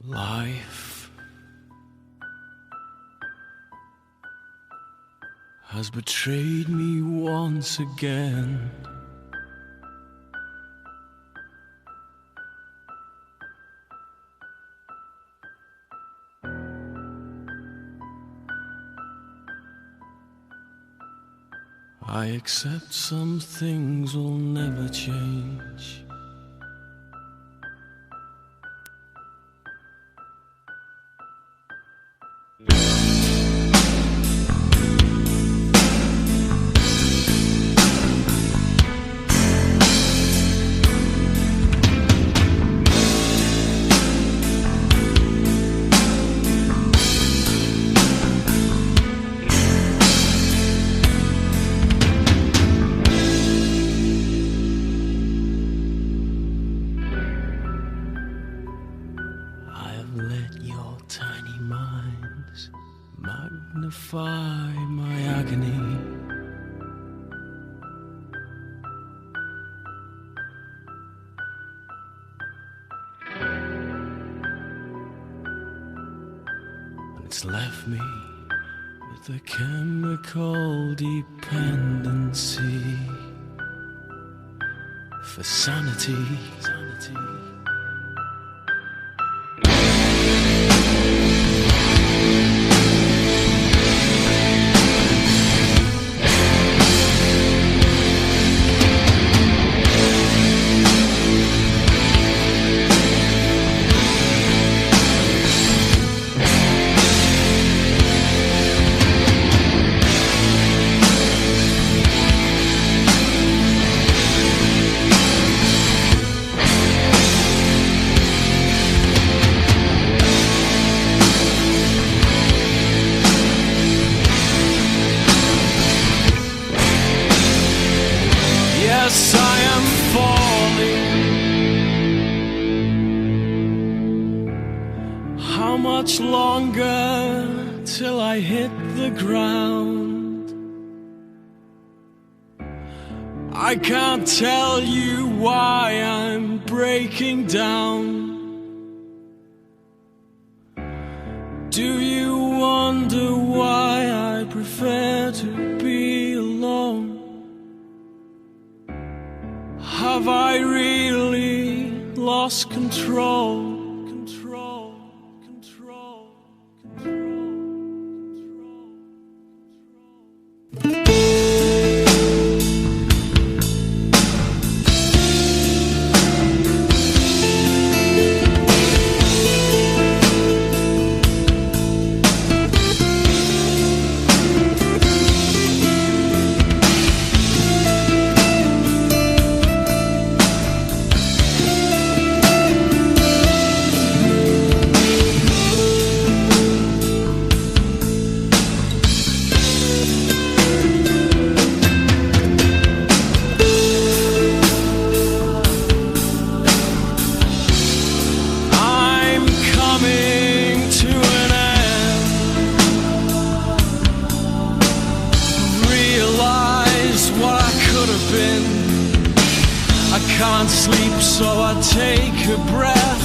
Life has betrayed me once again. I accept some things will never change. Let your tiny minds magnify my agony. And it's left me with a chemical dependency for sanity. Yes, I am falling. How much longer till I hit the ground? I can't tell you why I'm breaking down. Do you wonder why I prefer to be alone? Have I really lost control? I can't sleep, so I take a breath.